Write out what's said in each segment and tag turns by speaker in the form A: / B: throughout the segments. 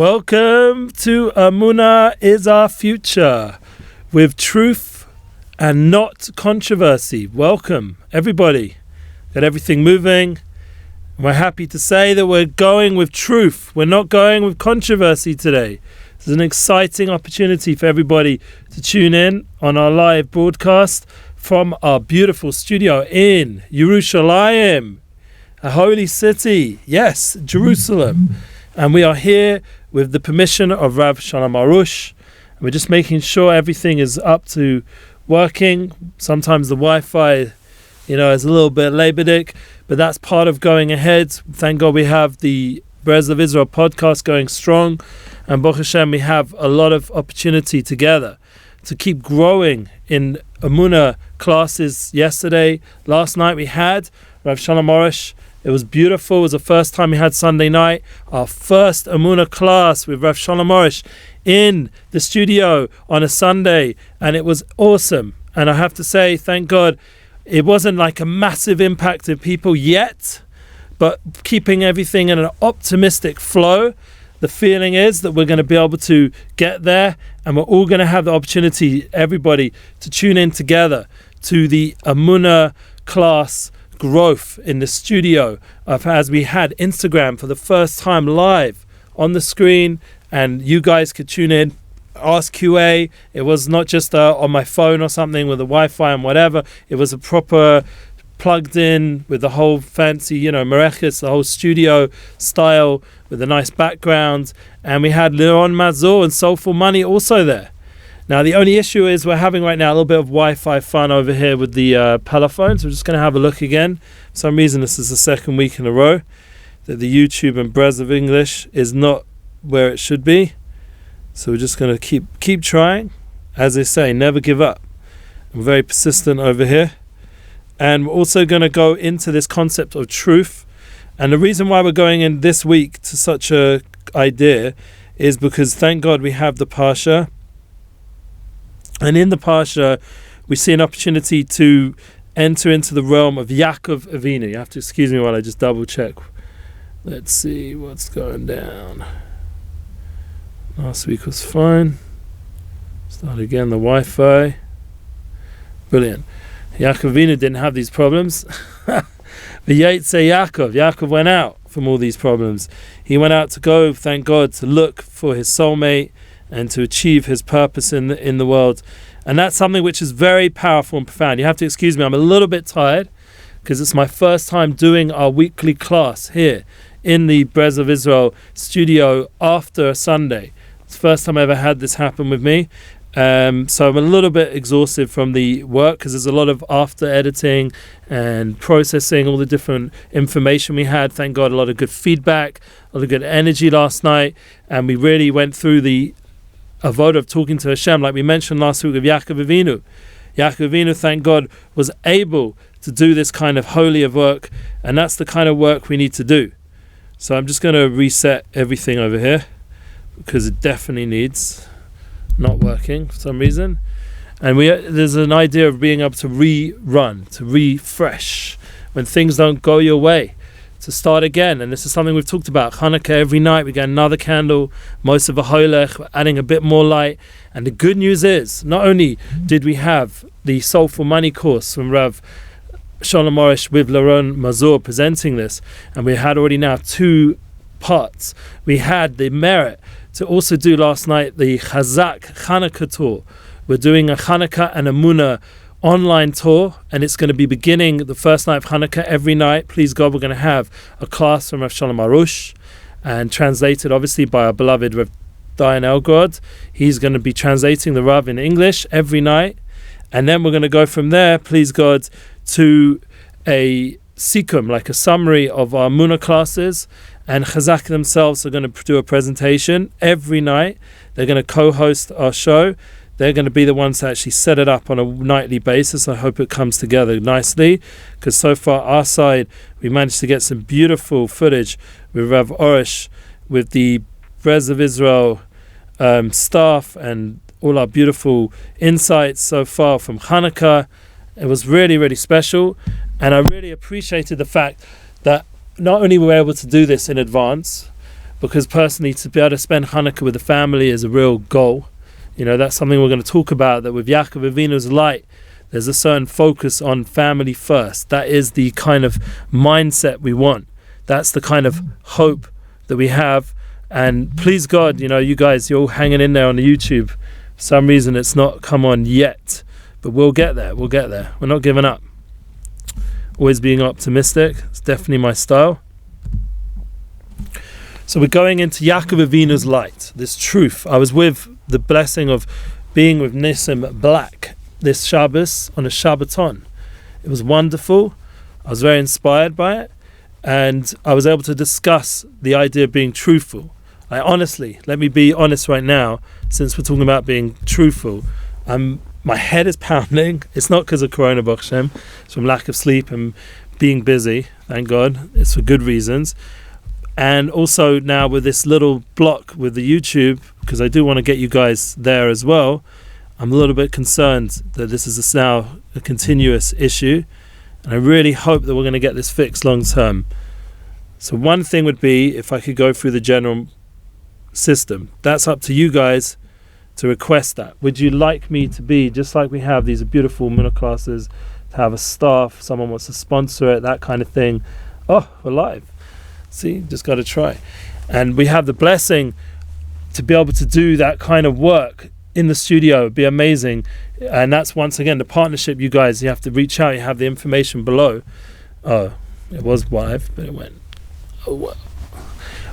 A: Welcome to Emuna is Our Future with truth and not controversy. Welcome, everybody. Got everything moving. We're happy to say that we're going with truth. We're not going with controversy today. This is an exciting opportunity for everybody to tune in on our live broadcast from our beautiful studio in Yerushalayim, a holy city. Yes, Jerusalem. And we are here with the permission of Rav Shalom Arush. And we're just making sure everything is up to working. Sometimes the Wi-Fi, is a little bit labedic, but that's part of going ahead. Thank God we have the Breslev Israel podcast going strong. And Baruch Hashem, we have a lot of opportunity together to keep growing in Emuna classes. Yesterday, last night we had Rav Shalom Arush. It was beautiful. It was the first time we had Sunday night, our first Emuna class with Rav Shalom Arush in the studio on a Sunday, and it was awesome. And I have to say, thank God, it wasn't like a massive impact of people yet, but keeping everything in an optimistic flow. The feeling is that we're going to be able to get there, and we're all going to have the opportunity, everybody, to tune in together to the Emuna class growth in the studio as we had Instagram for the first time live on the screen, and you guys could tune in, ask QA. It was not just on my phone or something with the Wi-Fi and whatever. It was a proper plugged in with the whole fancy, Merechis, the whole studio style with a nice background. And we had Leon Mazur and Soulful Money also there. Now, the only issue is we're having right now a little bit of Wi-Fi fun over here with the Pelephone. So we're just going to have a look again. For some reason, this is the second week in a row that the YouTube and Breslev English is not where it should be. So we're just going to keep trying. As they say, never give up. I'm very persistent over here. And we're also going to go into this concept of truth. And the reason why we're going in this week to such a idea is because, thank God, we have the Parsha. And in the Parsha, we see an opportunity to enter into the realm of Yaakov Avinu. You have to excuse me while I just double check. Let's see what's going down. Last week was fine. Start again, the Wi-Fi. Brilliant. Yaakov Avinu didn't have these problems. But Yaakov went out from all these problems. He went out to go, thank God, to look for his soulmate and to achieve his purpose in the world. And that's something which is very powerful and profound. You have to excuse me, I'm a little bit tired because it's my first time doing our weekly class here in the Breslev Israel studio after a Sunday. It's the first time I ever had this happen with me. So I'm a little bit exhausted from the work because there's a lot of after editing and processing all the different information we had. Thank God, a lot of good feedback, a lot of good energy last night. And we really went through the avoda of talking to Hashem, like we mentioned last week with Yaakov Avinu. Yaakov Avinu, thank God, was able to do this kind of holy of work, and that's the kind of work we need to do. So I'm just going to reset everything over here because it definitely needs not working for some reason. And there's an idea of being able to rerun, to refresh when things don't go your way, to start again. And this is something we've talked about. Hanukkah, every night we get another candle, most of a holech, we're adding a bit more light. And the good news is, not only did we have the Soulful Money course from Rav Shalom Arush with Laron Mazur presenting this, and we had already now 2 parts. We had the merit to also do last night the Chazaq Chanukah tour. We're doing a Chanukah and Emuna Online Tour, and it's going to be beginning the first night of Hanukkah every night. Please God, we're going to have a class from Rav Shalom Arush, and translated obviously by our beloved Rav Diane Elgod. He's going to be translating the Rav in English every night, and then we're going to go from there, please God, to a sikum, like a summary of our Emuna classes. And Chazaq themselves are going to do a presentation every night. They're going to co-host our show. They're going to be the ones to actually set it up on a nightly basis. I hope it comes together nicely, because so far our side, we managed to get some beautiful footage with Rav Arush, with the Breslev Israel staff, and all our beautiful insights so far from Hanukkah. It was really, really special. And I really appreciated the fact that not only were we able to do this in advance, because personally, to be able to spend Hanukkah with the family is a real goal. That's something we're going to talk about, that with Yaakov Avinu's light, there's a certain focus on family first. That is the kind of mindset we want. That's the kind of hope that we have. And please God, you guys, you're all hanging in there on the YouTube. For some reason, it's not come on yet. But we'll get there. We're not giving up. Always being optimistic. It's definitely my style. So we're going into Yaakov Avinu's light, this truth. I was with the blessing of being with Nissim Black this Shabbos on a Shabbaton. It was wonderful. I was very inspired by it. And I was able to discuss the idea of being truthful. Honestly, let me be honest right now, since we're talking about being truthful, my head is pounding. It's not because of Corona, Baruch Hashem. It's from lack of sleep and being busy, thank God. It's for good reasons. And also now with this little block with the YouTube, because I do want to get you guys there as well, I'm a little bit concerned that this is now a continuous issue. And I really hope that we're going to get this fixed long term. So one thing would be if I could go through the general system. That's up to you guys to request that. Would you like me to be, just like we have these beautiful Emuna classes, to have a staff, someone wants to sponsor it, that kind of thing? Oh, we're live. See, just got to try. And we have the blessing to be able to do that kind of work in the studio. It'd be amazing. And that's once again the partnership, you guys. You have to reach out. You have the information below. Oh, it was live, but it went. Oh, well.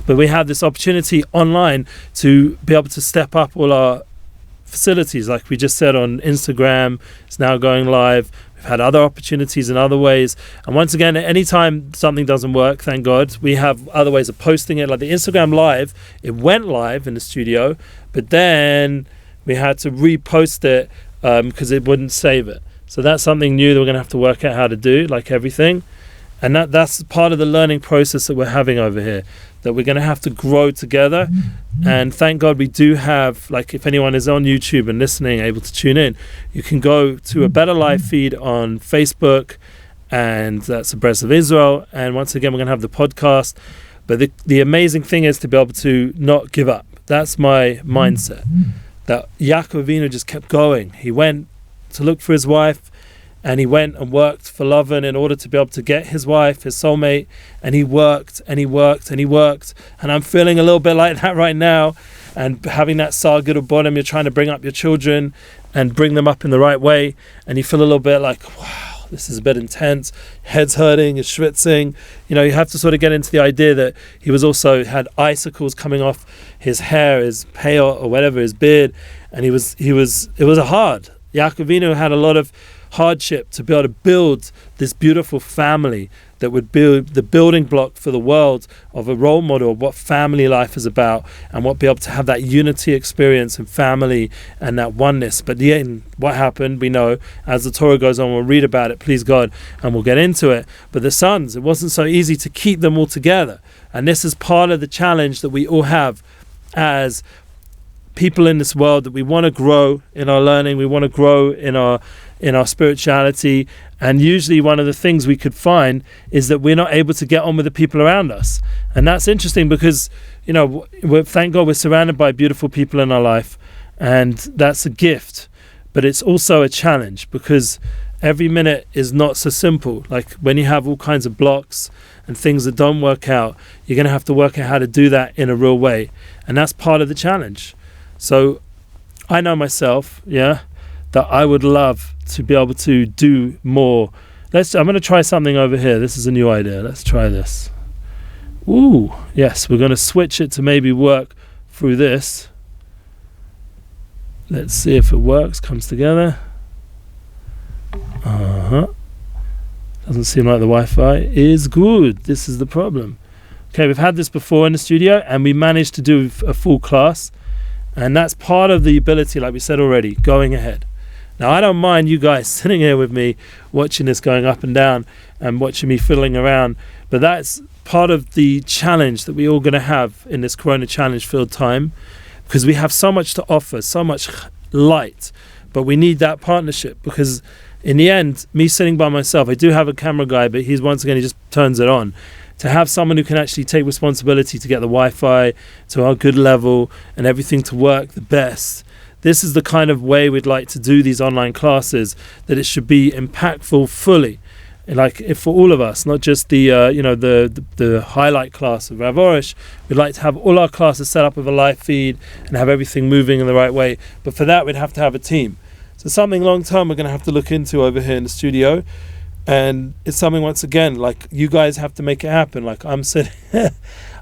A: But we have this opportunity online to be able to step up all our facilities, like we just said on Instagram. It's now going live. We've had other opportunities in other ways. And once again, anytime something doesn't work, thank God, we have other ways of posting it. Like the Instagram live, it went live in the studio, but then we had to repost it because it wouldn't save it. So that's something new that we're going to have to work out how to do, like everything. And that's part of the learning process that we're having over here, that we're going to have to grow together. And thank God we do have, like if anyone is on YouTube and listening, able to tune in, you can go to a Better Life feed on Facebook, and that's the Breslev Israel. And once again, we're going to have the podcast. But the amazing thing is to be able to not give up. That's my mindset. That Yaakov Avinu just kept going. He went to look for his wife, and he went and worked for Lavan in order to be able to get his wife, his soulmate, and he worked and he worked and he worked. And I'm feeling a little bit like that right now. And having that Sargid of bottom, you're trying to bring up your children and bring them up in the right way, and you feel a little bit like, wow, this is a bit intense, head's hurting, you're schwitzing. You have to sort of get into the idea that he was also had icicles coming off his hair, his hair or whatever, his beard, and it was hard. Yaakov Avinu had a lot of hardship to be able to build this beautiful family that would build the building block for the world of a role model of what family life is about, and what be able to have that unity experience in family and that oneness. But the end, what happened, we know, as the Torah goes on, we'll read about it, please God, and we'll get into it. But the sons, it wasn't so easy to keep them all together. And this is part of the challenge that we all have as people in this world, that we want to grow in our learning, we want to grow in our spirituality, and usually one of the things we could find is that we're not able to get on with the people around us. And that's interesting because thank God we're surrounded by beautiful people in our life, and that's a gift, but it's also a challenge because every minute is not so simple. Like when you have all kinds of blocks and things that don't work out, you're going to have to work out how to do that in a real way, and that's part of the challenge. So I know myself, that I would love to be able to do more. I'm going to try something over here. This is a new idea. Let's try this. Ooh, yes, we're going to switch it to maybe work through this. Let's see if it works, comes together. Doesn't seem like the Wi-Fi is good. This is the problem. Okay, we've had this before in the studio, and we managed to do a full class. And that's part of the ability, like we said already, going ahead. Now, I don't mind you guys sitting here with me, watching this going up and down and watching me fiddling around. But that's part of the challenge that we're all going to have in this Corona challenge-filled time, because we have so much to offer, so much light. But we need that partnership, because in the end, me sitting by myself, I do have a camera guy, but he's once again, he just turns it on. to have someone who can actually take responsibility to get the Wi-Fi to our good level and everything to work the best. This is the kind of way we'd like to do these online classes, that it should be impactful fully. Like if for all of us, not just the the highlight class of Rabbi Arush, we'd like to have all our classes set up with a live feed and have everything moving in the right way. But for that, we'd have to have a team. So something long term we're going to have to look into over here in the studio. And it's something, once again, like you guys have to make it happen. Like I'm sitting,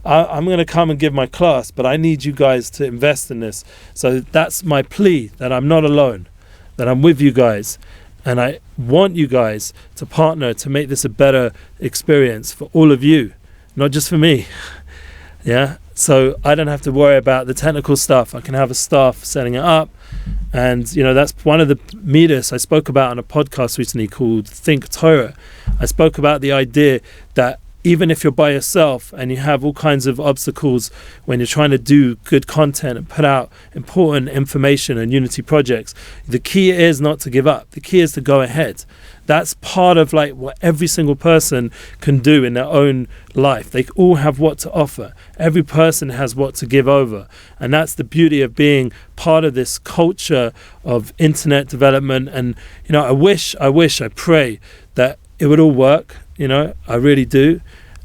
A: I'm going to come and give my class, but I need you guys to invest in this. So that's my plea, that I'm not alone, that I'm with you guys. And I want you guys to partner to make this a better experience for all of you, not just for me. Yeah. So I don't have to worry about the technical stuff. I can have a staff setting it up. And, that's one of the midas I spoke about on a podcast recently called Think Torah. I spoke about the idea that even if you're by yourself and you have all kinds of obstacles when you're trying to do good content and put out important information and unity projects, the key is not to give up. The key is to go ahead. That's part of like what every single person can do in their own life. They all have what to offer. Every person has what to give over. And that's the beauty of being part of this culture of internet development. And, I pray that it would all work. I really do.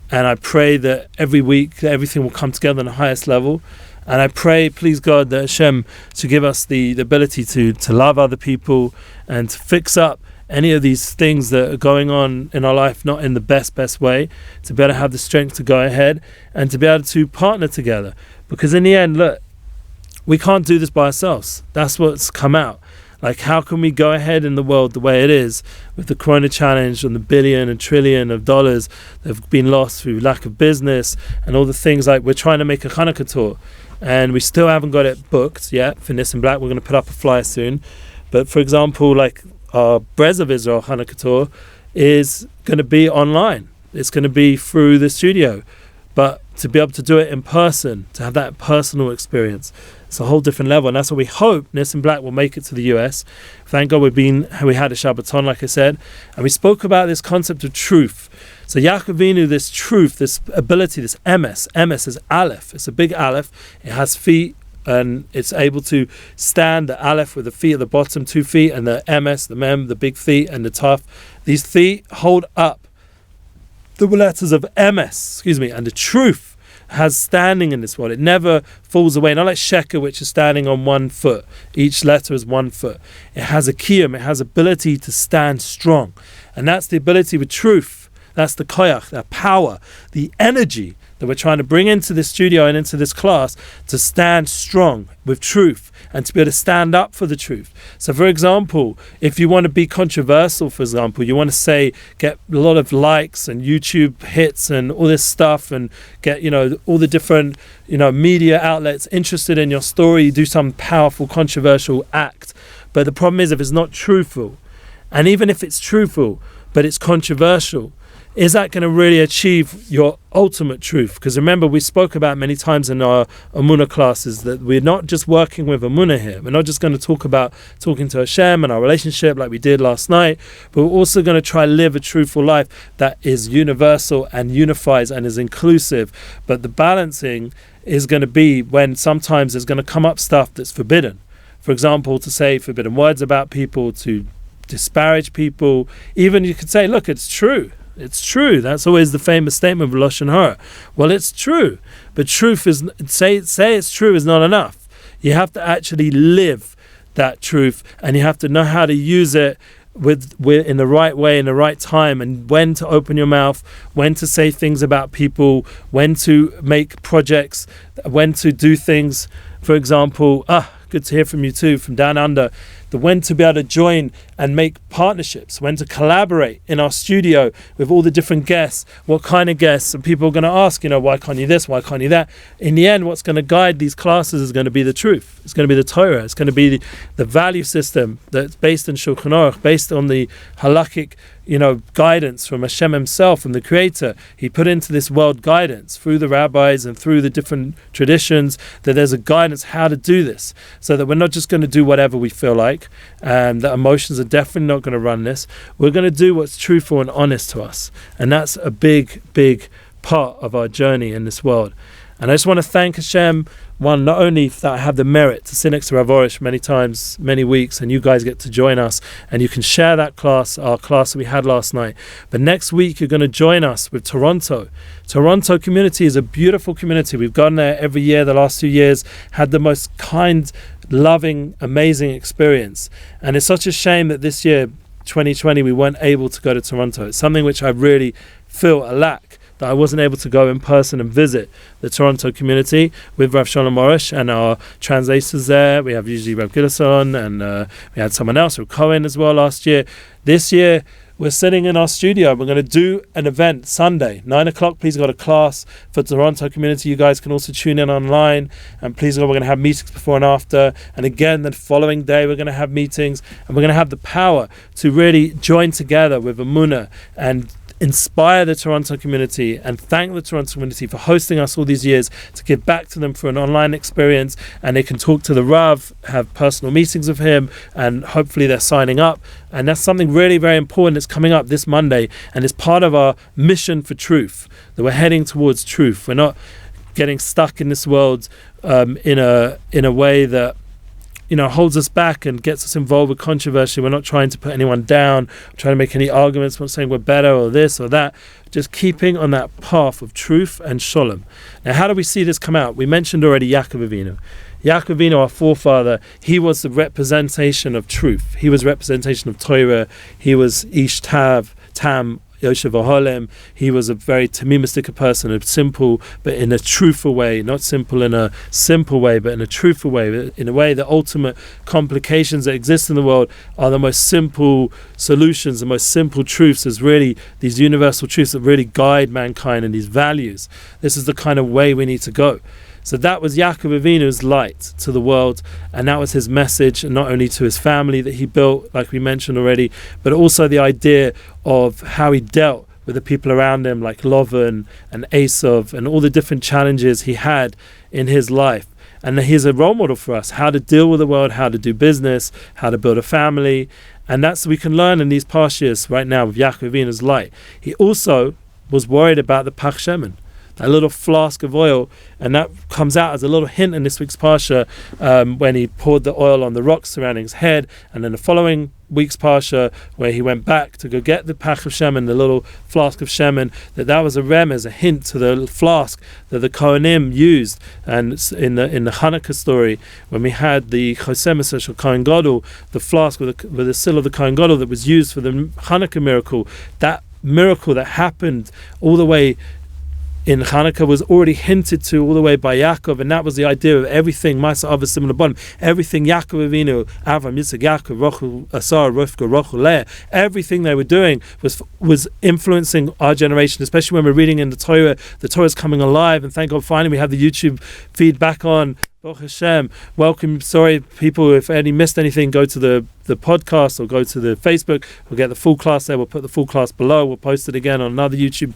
A: And I pray that every week that everything will come together on the highest level. And I pray, please God, that Hashem should give us the ability to love other people and to fix up any of these things that are going on in our life not in the best way, to be able to have the strength to go ahead and to be able to partner together. Because in the end, look, we can't do this by ourselves. That's what's come out. Like, how can we go ahead in the world the way it is with the Corona challenge and the billion and trillion of dollars that have been lost through lack of business and all the things? Like, we're trying to make a Hanukkah tour and we still haven't got it booked yet for Nissan Black. We're going to put up a flyer soon. But for example, like our Breslev Israel Hanukkah tour is going to be online. It's going to be through the studio. But to be able to do it in person, to have that personal experience, it's a whole different level. And that's what we hope Nissan Black will make it to the US. Thank God we had a Shabbaton, like I said. And we spoke about this concept of truth. So Yaakov Avinu, this truth, this ability, this emes. Emes is aleph. It's a big aleph. It has feet. And it's able to stand, the aleph with the feet at the bottom, 2 feet, and the emes, the mem, the big feet, and the taf. These feet hold up the letters of emes, and the truth has standing in this world. It never falls away. Not like sheker, which is standing on 1 foot. Each letter is 1 foot. It has a kiyum. It has ability to stand strong. And that's the ability with truth. That's the koyach, that power, the energy that we're trying to bring into this studio and into this class to stand strong with truth and to be able to stand up for the truth. So for example, if you want to be controversial, for example, you want to get a lot of likes and YouTube hits and all this stuff and get, all the different, media outlets interested in your story, you do some powerful controversial act. But the problem is if it's not truthful, and even if it's truthful, but it's controversial, is that going to really achieve your ultimate truth? Because remember, we spoke about many times in our Emuna classes that we're not just working with Emuna here. We're not just going to talk about talking to Hashem and our relationship like we did last night, but we're also going to try to live a truthful life that is universal and unifies and is inclusive. But the balancing is going to be when sometimes there's going to come up stuff that's forbidden. For example, to say forbidden words about people, to disparage people. Even you could say, look, it's true. It's true. That's always the famous statement of Lashon Hara. Well, it's true, but truth is say it's true is not enough. You have to actually live that truth, and you have to know how to use it with in the right way, in the right time, and when to open your mouth, when to say things about people, when to make projects, when to do things. For example, good to hear from you too, from down under. When to be able to join and make partnerships, when to collaborate in our studio with all the different guests, what kind of guests, and people are going to ask, why can't you this, why can't you that? In the end, what's going to guide these classes is going to be the truth. It's going to be the Torah. It's going to be the value system that's based in Shulchan Aruch, based on the halakhic, guidance from Hashem himself, from the Creator. He put into this world guidance through the rabbis and through the different traditions, that there's a guidance how to do this, so that we're not just going to do whatever we feel like, and that emotions are definitely not going to run this. We're going to do what's truthful and honest to us, and that's a big part of our journey in this world. And I just want to thank Hashem, one, not only that I have the merit to sit next to Rabbi Arush many times, many weeks, and you guys get to join us, and you can share that class, our class that we had last night. But next week, you're going to join us with Toronto. Toronto community is a beautiful community. We've gone there every year, the last 2 years, had the most kind, loving, amazing experience. And it's such a shame that this year, 2020, we weren't able to go to Toronto. It's something which I really feel a lack, that I wasn't able to go in person and visit the Toronto community with Rav Shalom Arush and our translators there. We have usually Rav Gilson, and we had someone else, Rav Cohen, as well last year. This year, we're sitting in our studio. We're going to do an event Sunday, 9 o'clock. Please go to class for Toronto community. You guys can also tune in online. And please go, we're going to have meetings before and after. And again, the following day, we're going to have meetings. And we're going to have the power to really join together with Emuna and inspire the Toronto community and thank the Toronto community for hosting us all these years, to give back to them for an online experience, and they can talk to the Rav, have personal meetings with him, and hopefully they're signing up. And that's something really very important that's coming up this Monday, and it's part of our mission for truth, that we're heading towards truth. We're not getting stuck in this world in a way that holds us back and gets us involved with controversy. We're not trying to put anyone down, trying to make any arguments. We're not saying we're better or this or that. Just keeping on that path of truth and Shalom. Now, how do we see this come out? We mentioned already Yaakov Avinu. Yaakov Avinu, our forefather, he was the representation of truth. He was representation of Torah. He was Ish Tav, Tam, Yoshev Oholem. He was a very tamimistic person, a simple, but in a truthful way, not simple in a simple way, but in a truthful way, in a way the ultimate complications that exist in the world are the most simple solutions, the most simple truths. There's really these universal truths that really guide mankind and these values. This is the kind of way we need to go. So that was Yaakov Avinu's light to the world, and that was his message, and not only to his family that he built, like we mentioned already, but also the idea of how he dealt with the people around him, like Lovan and Esav, and all the different challenges he had in his life. And he's a role model for us, how to deal with the world, how to do business, how to build a family, and that's what we can learn in these past years right now with Yaakov Avinu's light. He also was worried about the Pach Shemen, a little flask of oil, and that comes out as a little hint in this week's Parsha when he poured the oil on the rocks surrounding his head, and then the following week's Parsha where he went back to go get the Pach of Shemen, the little flask of Shemen, that was a remez, a hint to the flask that the Kohanim used. And in the Hanukkah story, when we had the Chosemes Shel Kohen Gadol, the flask with the seal of the Kohen Gadol that was used for the Hanukkah miracle, that miracle that happened all the way in Hanukkah was already hinted to all the way by Yaakov, and that was the idea of everything, Masa Avos Simon Bottom, everything Yaakov Avinu, Avram, Yitzchak, Yaakov, Rochel, Asar, Rivka, Rochel, Leah, everything they were doing was influencing our generation, especially when we're reading in the Torah. The Torah is coming alive, and thank God finally we have the YouTube feed back on. Baruch Hashem. Welcome. Sorry, people, if any missed anything, go to the podcast or go to the Facebook. We'll get the full class there. We'll put the full class below. We'll post it again on another YouTube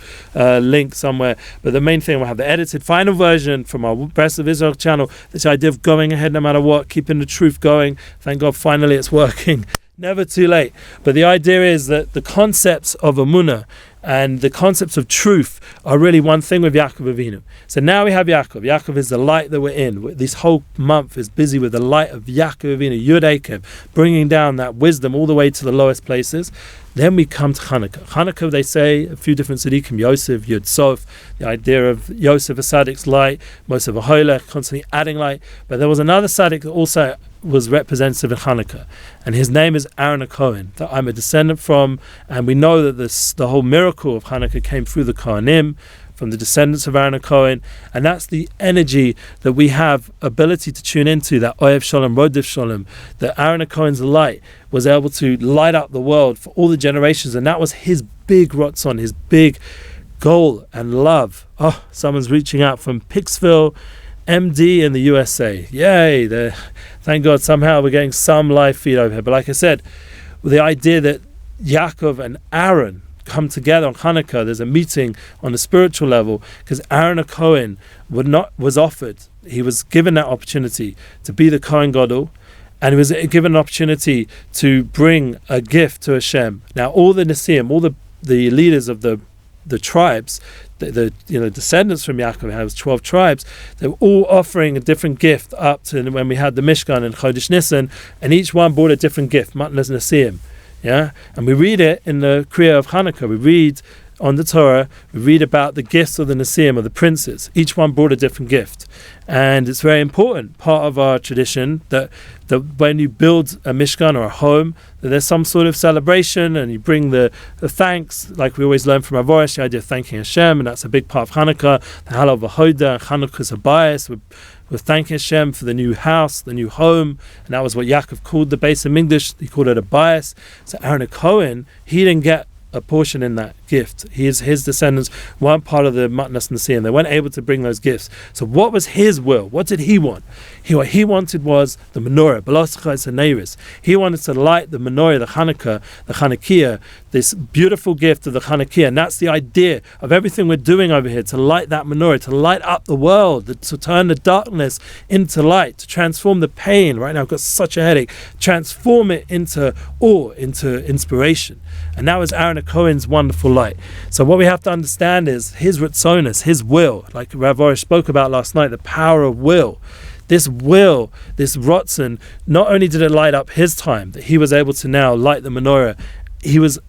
A: link somewhere. But the main thing, we'll have the edited final version from our Breslev Israel channel. This idea of going ahead no matter what, keeping the truth going. Thank God finally it's working. Never too late. But the idea is that the concepts of Emuna and the concepts of truth are really one thing with Yaakov Avinu. So now we have Yaakov. Yaakov is the light that we're in. This whole month is busy with the light of Yaakov Avinu, Yud Ekev, bringing down that wisdom all the way to the lowest places. Then we come to Chanukah. Chanukah, they say, a few different tzaddikim, Yosef, Yud Sof, the idea of Yosef, a tzaddik's light, Moshe V'Hoilech, constantly adding light. But there was another tzaddik that also was representative in Hanukkah, and his name is Hakohen, that I'm a descendant from, and we know that the whole miracle of Hanukkah came through the Kohanim, from the descendants of Hakohen, and that's the energy that we have ability to tune into, that Oyev Shalom, Rodif Shalom, that Hakohen's light was able to light up the world for all the generations, and that was his big rotzon, his big goal and love. Oh, someone's reaching out from Pixville, MD in the USA. Yay! Thank God somehow we're getting some live feed over here. But like I said, the idea that Yaakov and Aaron come together on Hanukkah, there's a meeting on a spiritual level, because Aaron Hakohen was offered, he was given that opportunity to be the Kohen Gadol, and he was given an opportunity to bring a gift to Hashem. Now all the Nesiim, all the leaders of the tribes the descendants from Yaakov, has 12 tribes, they were all offering a different gift up to when we had the Mishkan in Chodesh Nisan, and each one brought a different gift, Matnas Nasiim. Yeah, and we read it in the Kriya of Hanukkah. We read on the Torah, we read about the gifts of the Nasiim, of the princes. Each one brought a different gift. And it's very important, part of our tradition, that when you build a Mishkan or a home, that there's some sort of celebration, and you bring the thanks, like we always learn from Arush, the idea of thanking Hashem, and that's a big part of Hanukkah. The Halal V'Hoda, Hanukkah's a bias. We're thanking Hashem for the new house, the new home, and that was what Yaakov called the Beis HaMikdash. He called it a bias. So Aaron Hakohen, he didn't get a portion in that gift. His descendants weren't part of the Matnas Nasiim. They weren't able to bring those gifts. So what was his will? What did he want? What he wanted was the menorah, B'lasachas HaNeiris. He wanted to light the menorah, the Hanukkah, the Chanukiah, this beautiful gift of the Chanukiah. And that's the idea of everything we're doing over here, to light that menorah, to light up the world, to turn the darkness into light, to transform the pain. Right now I've got such a headache. Transform it into awe, into inspiration. And that was Aaron Cohen's wonderful light. So what we have to understand is his Ritzonos, his will, like Rabbi spoke about last night, the power of will. This will, this Rotzen, not only did it light up his time, that he was able to now light the menorah, he was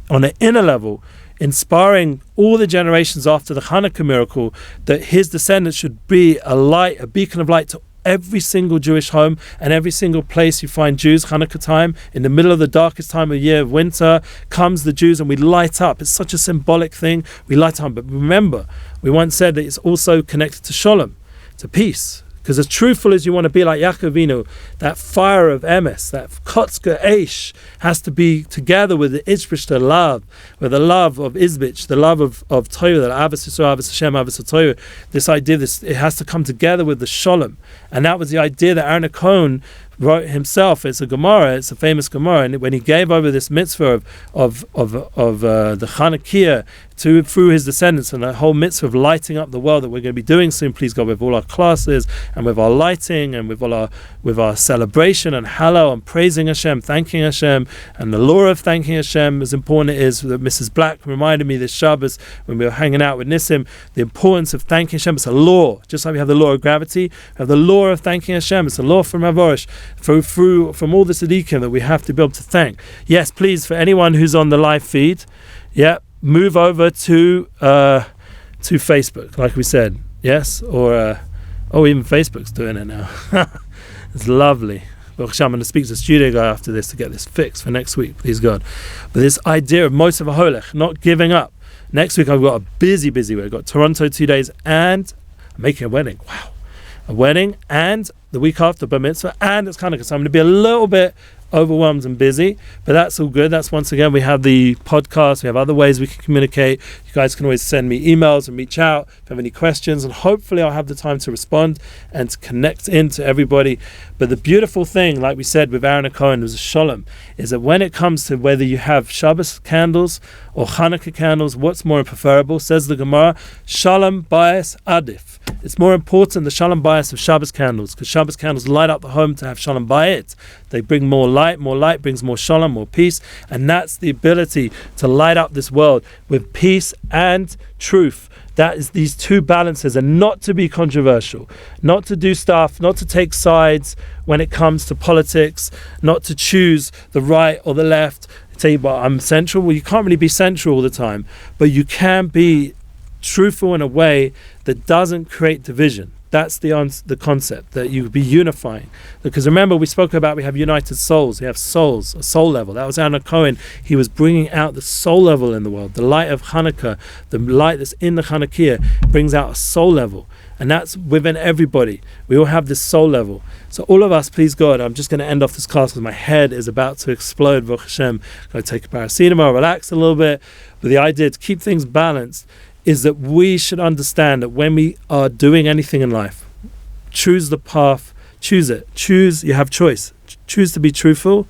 A: on an inner level inspiring all the generations after the Hanukkah miracle that his descendants should be a light, a beacon of light to every single Jewish home and every single place you find Jews. Hanukkah time, in the middle of the darkest time of year, of winter, comes the Jews and we light up. It's such a symbolic thing. We light up. But remember, we once said that it's also connected to Shalom, to peace. Because as truthful as you want to be like Yaakov Avinu, that fire of emes, that kotzka eish, has to be together with the Ishbishta love, with the love of Izbich, the love of Torah, the Avos Yisrael, Avos Hashem, Avos Torah. This idea, it has to come together with the Shalom. And that was the idea that Aaron Cohen wrote himself. It's a Gemara, it's a famous Gemara, and when he gave over this mitzvah of the Chanukiah through his descendants, and the whole mitzvah of lighting up the world that we're going to be doing soon, please God, with all our classes and with our lighting and with our celebration and hallow and praising Hashem, thanking Hashem, and the law of thanking Hashem, as important it is that Mrs. Black reminded me this Shabbos when we were hanging out with Nissim, the importance of thanking Hashem. It's a law, just like we have the law of gravity, we have the law of thanking Hashem. It's a law from Arush, from all the tzaddikim that we have to be able to thank. Yes, please, for anyone who's on the live feed, move over to Facebook, like we said. Yes, or even Facebook's doing it now. It's lovely. Well, I'm going to speak to the studio guy after this to get this fixed for next week, please God. But this idea of Moshe V'Holech, not giving up. Next week I've got a busy week. I've got Toronto 2 days and I'm making a wedding. Wow. A wedding, and the week after Bar Mitzvah, and it's Hanukkah. So I'm going to be a little bit overwhelmed and busy, but that's all good. That's, once again, we have the podcast, we have other ways we can communicate. You guys can always send me emails and reach out if you have any questions, and hopefully I'll have the time to respond and to connect into everybody. But the beautiful thing, like we said with Aaron Cohen, was a Shalom, is that when it comes to whether you have Shabbos candles or Hanukkah candles, what's more preferable? Says the Gemara, Shalom bias adif. It's more important, the Shalom bias of Shabbos candles, because Shabbos candles light up the home to have Shalom bayit. They bring more light brings more Shalom, more peace, and that's the ability to light up this world with peace and truth. That is these two balances, and not to be controversial, not to do stuff, not to take sides when it comes to politics, not to choose the right or the left. I tell you what, I'm central. Well, you can't really be central all the time, but you can be truthful in a way that doesn't create division. That's the concept, that you be unifying. Because remember, we spoke about we have united souls. We have souls, a soul level. That was Aaron Cohen. He was bringing out the soul level in the world. The light of Hanukkah, the light that's in the Chanukiah, brings out a soul level. And that's within everybody. We all have this soul level. So all of us, please God, I'm just going to end off this class because my head is about to explode. Baruch Hashem. I'm going to take a paracetamol, relax a little bit. But the idea to keep things balanced is that we should understand that when we are doing anything in life, choose the path, choose it. You have choice. Choose to be truthful,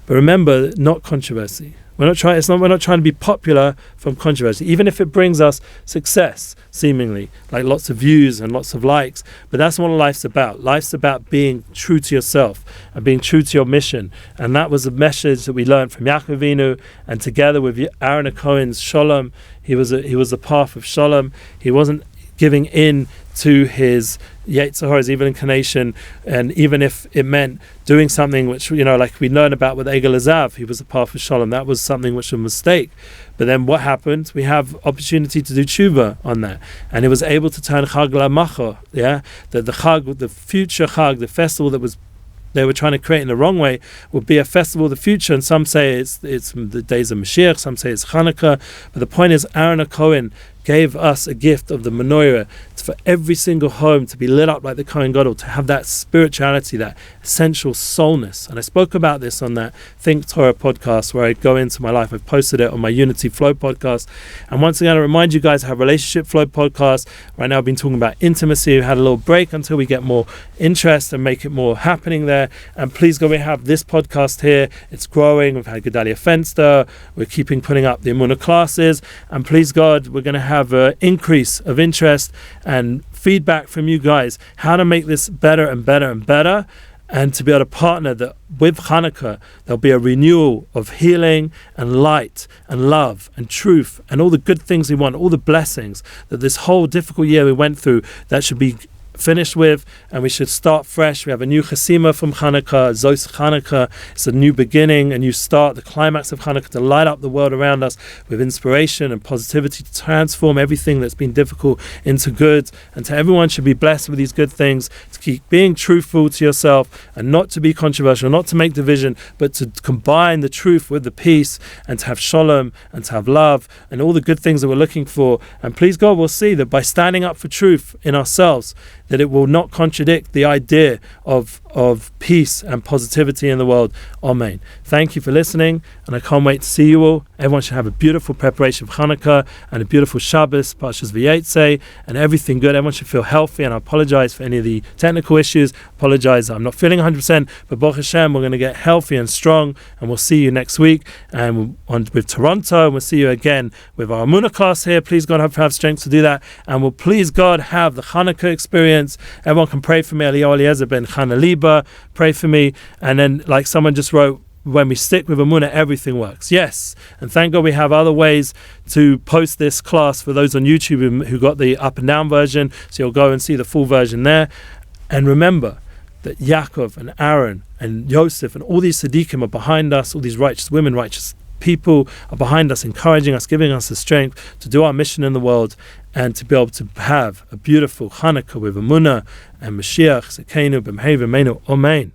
A: but remember, not controversy. We're not trying to be popular from controversy, even if it brings us success, seemingly, like lots of views and lots of likes. But that's not what life's about. Life's about being true to yourself and being true to your mission. And that was a message that we learned from Yaakov Avinu, and together with Aaron Hakohen's Shalom, he was the path of Shalom. He wasn't giving in to his Yetzer Hara's evil inclination, and even if it meant doing something which, like we learned about with Egel Azav, he was a path of Shalom. That was something which was a mistake. But then what happened? We have opportunity to do tshuva on that, and he was able to turn Chag LaMacho, the Chag, the future Chag, the festival that they were trying to create in the wrong way, would be a festival of the future. And some say it's the days of Mashiach, some say it's Chanukah. But the point is, Aaron Hakohen gave us a gift of the menorah for every single home to be lit up like the Kohen Gadol, to have that spirituality, that essential soulness. And I spoke about this on that Think Torah podcast where I go into my life. I've posted it on my Unity Flow podcast. And once again, I remind you guys, I have Relationship Flow podcast. Right now I've been talking about intimacy. We had a little break until we get more interest and make it more happening there. And please go, we have this podcast here. It's growing. We've had Gedalia Fenster. We're keeping putting up the Emuna Classes. And please God, we're going to have an increase of interest and feedback from you guys, how to make this better and better and better, and to be able to partner that with Chanukah, there'll be a renewal of healing and light and love and truth and all the good things we want, all the blessings that this whole difficult year we went through, that should be finished with, and we should start fresh. We have a new chasima from Chanukah, Zos Chanukah. It's a new beginning, a new start, the climax of Chanukah, to light up the world around us with inspiration and positivity, to transform everything that's been difficult into good. And to everyone should be blessed with these good things, to keep being truthful to yourself and not to be controversial, not to make division, but to combine the truth with the peace, and to have shalom and to have love and all the good things that we're looking for. And please God, we'll see that by standing up for truth in ourselves, that it will not contradict the idea of peace and positivity in the world. Amen. Thank you for listening, and I can't wait to see you all. Everyone should have a beautiful preparation for Hanukkah and a beautiful Shabbos, Parshas Vayetze, and everything good. Everyone should feel healthy, and I apologize for any of the technical issues. Apologize, I'm not feeling 100%, but Baruch Hashem, we're going to get healthy and strong, and we'll see you next week and with Toronto, and we'll see you again with our Emuna class here. Please God, have strength to do that, and we'll please God have the Hanukkah experience. Everyone can pray for me, Eliezer ben Chana Liba, pray for me. And then, like someone just wrote, when we stick with Emuna, everything works. Yes, and thank God we have other ways to post this class for those on YouTube who got the up and down version, so you'll go and see the full version there. And remember that Yaakov and Aaron and Yosef and all these Tzaddikim are behind us, all these righteous women, righteous people are behind us, encouraging us, giving us the strength to do our mission in the world, and to be able to have a beautiful Hanukkah with Emuna and Mashiach, Sekenu, B'mhei V'meinu, Amen.